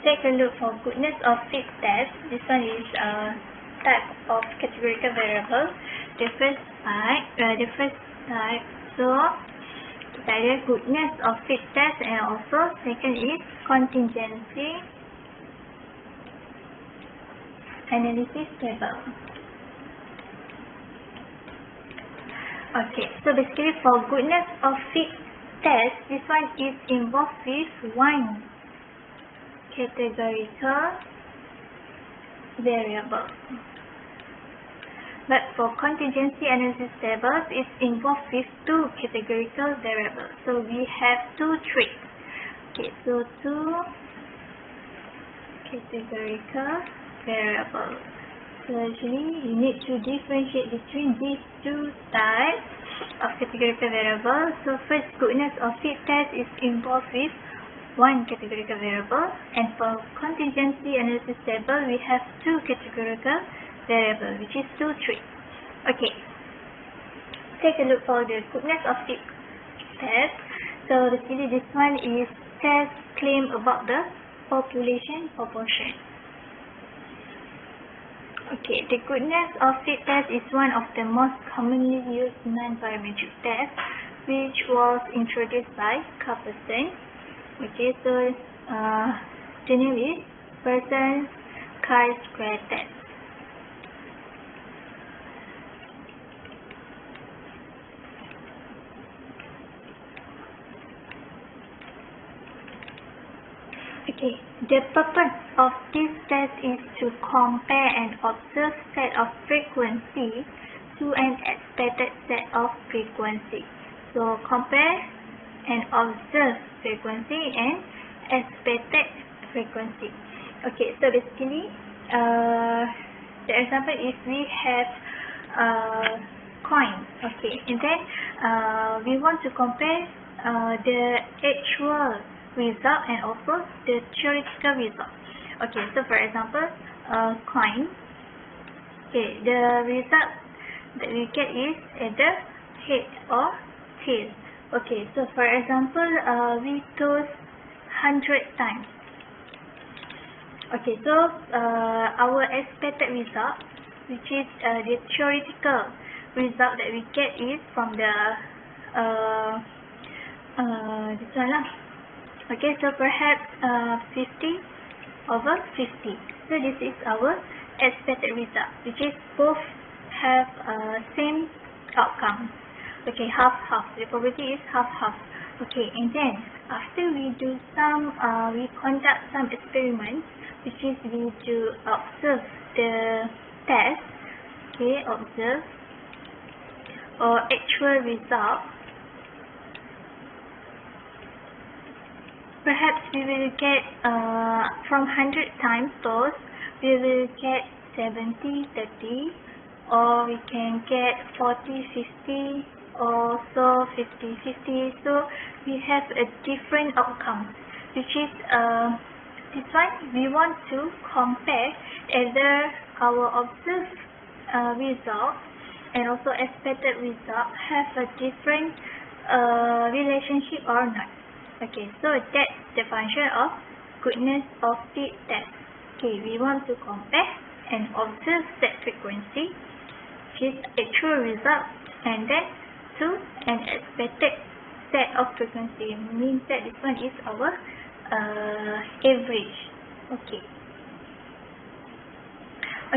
take a look for goodness of fit test. This one is type of categorical variable. The first type, so it's either goodness of fit test, and also second is contingency analysis table. Okay, so basically for goodness of fit test, this one is involved with one categorical variable. But for contingency analysis tables, it's involved with two categorical variables. So we have two traits. Okay, so two categorical variables. So actually, you need to differentiate between these two types of categorical variables. So first, goodness of fit test is involved with one categorical variable, and for contingency analysis table, we have two categorical variables, which is two traits. Okay, take a look for the goodness of fit test. So basically, this one is test claim about the population proportion. Okay, the goodness of fit test is one of the most commonly used non-parametric tests, which was introduced by Carlson. Okay, so the name is Pearson chi-square test. Okay, the purpose of this test is to compare an observed set of frequency to an expected set of frequency. So compare an observed frequency and expected frequency. Okay, so basically, the example is we have coin. Okay, and then we want to compare the actual result and also the theoretical result. Okay, so for example, coin. Okay, the result that we get is either head or tail. Okay, so for example, we toss 100 times. Okay, so our expected result, which is the theoretical result that we get, is from the this one lah. Okay, so perhaps 50 over 50. So this is our expected result, which is both have same outcome. Okay, half-half. The probability is half-half. Okay, and then after we do some, we conduct some experiments, which is we do observe the test. Okay, observe or actual result. Perhaps we will get from 100 times toss, we will get 70-30, or we can get 40-50, or so 50-50. So we have a different outcome, which is this one we want to compare either our observed result and also expected result have a different relationship or not. Okay, so that's the function of goodness of fit test. Okay, we want to compare an observed set frequency, which is actual result, and then to an expected set of frequency. Means that this one is our average. Okay.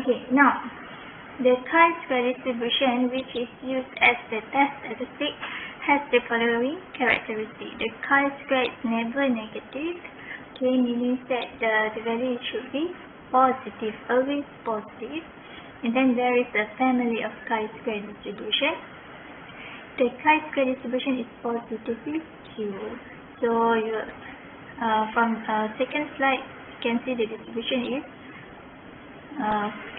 Okay, now the chi-square distribution, which is used as the test statistic, has the following characteristic. The chi-square is never negative. Okay, meaning that the value should be positive, always positive. And then there is a family of chi-square distribution. The chi-square distribution is positively zero. So you, from second slide, you can see the distribution is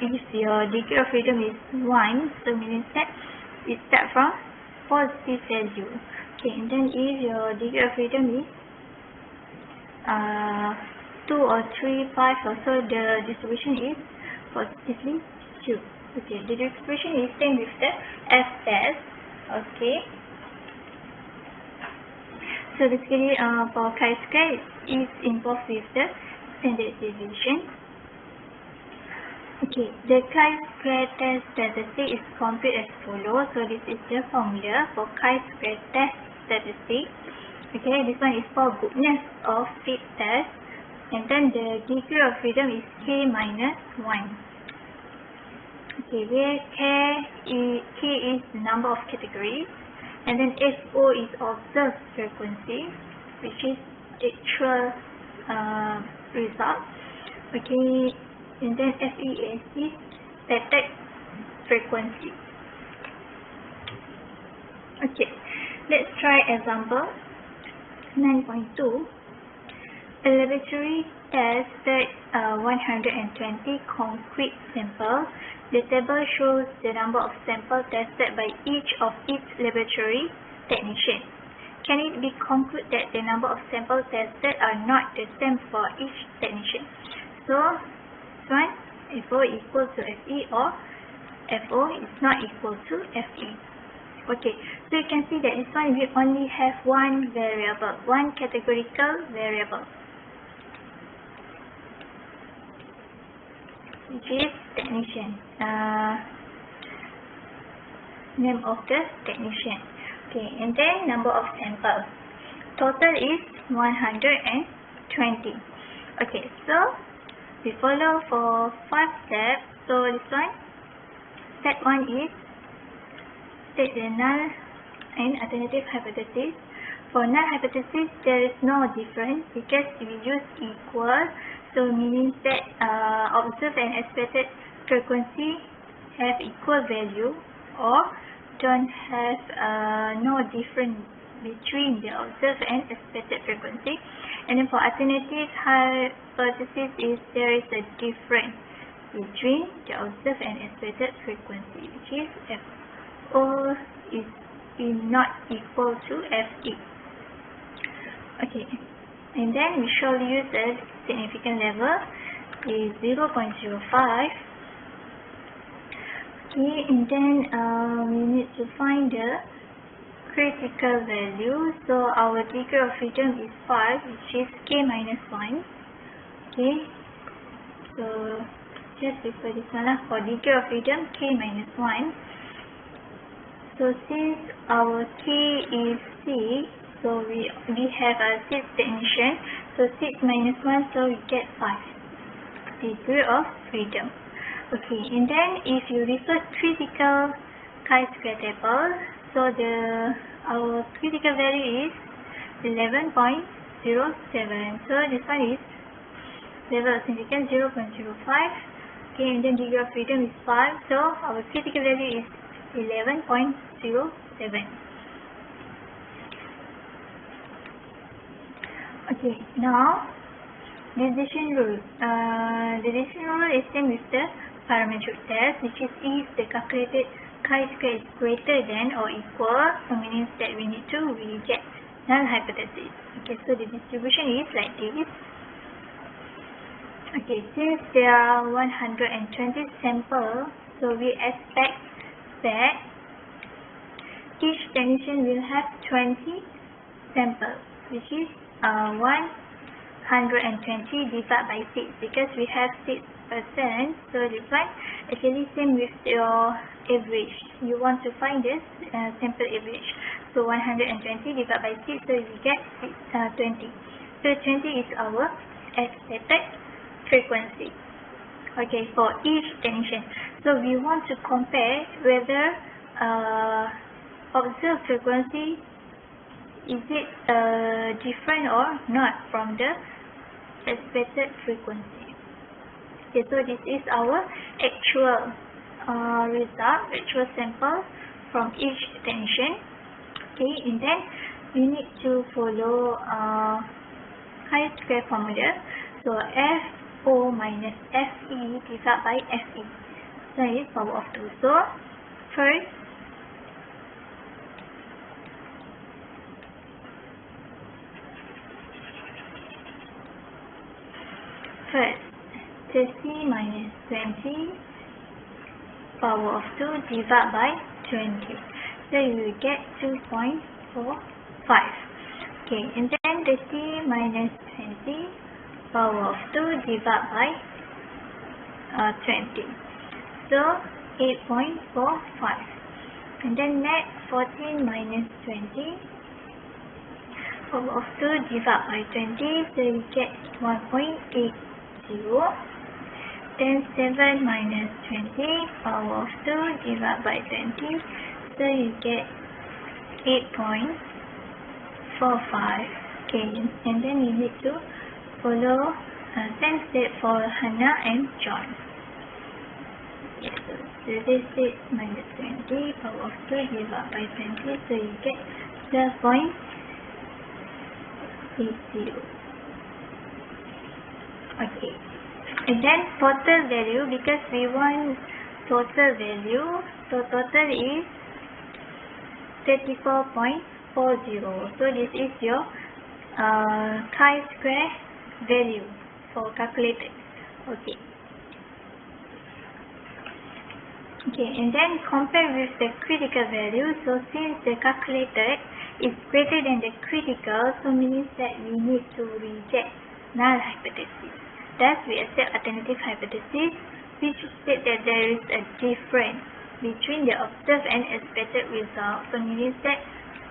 if your degree of freedom is 1, so meaning that it starts from positive value. Okay, and then if your degree of freedom is 2 or 3, 5 or so, the distribution is positively 2. Okay, the distribution is same with the F-test. Okay, so basically for chi-square is involved with the standard deviation. Okay, the chi-square test statistic is computed as follows. So this is the formula for chi-square test statistic. Okay, this one is for goodness of fit test, and then the degree of freedom is k minus 1. Okay, where k is the number of categories, and then FO is observed frequency, which is actual result. Okay, and then FES is static frequency. Okay, let's try example 9.2. A laboratory tested 120 concrete samples. The table shows the number of samples tested by each of its laboratory technicians. Can it be concluded that the number of samples tested are not the same for each technician? So, this one, FO equal to FE, or FO is not equal to FE. Okay, so you can see that this one we only have one variable, one categorical variable, which is technician, name of the technician. Okay, and then number of samples. Total is 120. Okay, so we follow for 5 steps. So this one, step 1 is state the null and alternative hypothesis. For null hypothesis, there is no difference because we use equal, so meaning that observed and expected frequency have equal value, or don't have no difference between the observed and expected frequency. And then for alternative hypothesis, is there is a difference between the observed and expected frequency, which is FO is not equal to FE. Okay, and then we shall use a significant level is 0.05. Okay, and then we need to find the critical value. So our degree of freedom is 5, which is k minus 1. Okay, so just refer this one for degree of freedom k minus 1. So since our k is 6, so we have a 6 technician, so 6 minus 1, so we get 5 degree of freedom. Okay, and then if you refer critical chi-square table, so our critical value is 11.07. So this one is level of significance 0.05. Okay, and then degree of freedom is 5. So our critical value is 11.07. Okay, now decision rule. The decision rule is same with the parametric test, which is if the calculated chi-square is greater than or equal, so means that we need to reject null hypothesis. Okay, so the distribution is like this. Okay, since there are 120 samples, so we expect that each technician will have 20 samples, which is 120 divided by 6, because we have 6%. So this one actually same with your average. You want to find this sample average. So 120 divided by 6, so we get 20. So 20 is our expected frequency. Okay, for each technician. So we want to compare whether observed frequency is it different or not from the expected frequency. Okay, so this is our actual result, actual sample from each technician. Okay, and then we need to follow chi-square formula. So FO minus FE divided by FE. So it is power of 2. So first, First, 30 minus 20 power of 2 divided by 20. So you will get 2.45. Okay, and then 30 minus 20 power of 2 divided by 20. So 8.45. And then net 14 minus 20 power of 2 divided by 20. So you get 1.80. Then 7 minus 20 power of 2 divided by 20. So you get 8.45. Okay, and then you need to follow same step for Hannah and John. Yes, so 36 minus 20 power of 2 divided by 20. So you get 12.80. Okay. And then total value, because we want total value, so total is 34.40. So this is your chi-square value for calculated. Okay. Okay, and then compare with the critical value. So since the calculated is greater than the critical, so means that we need to reject null hypothesis. Thus, we accept alternative hypothesis, which state that there is a difference between the observed and expected result. So means that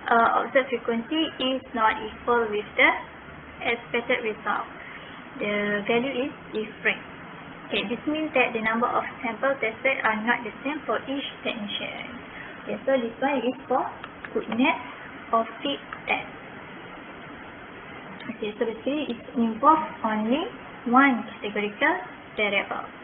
observed frequency is not equal with the expected result. The value is different. Okay, this means that the number of samples tested are not the same for each technician. Okay, so this one is for goodness of fit test. Okay, so basically it involves only one categorical variable.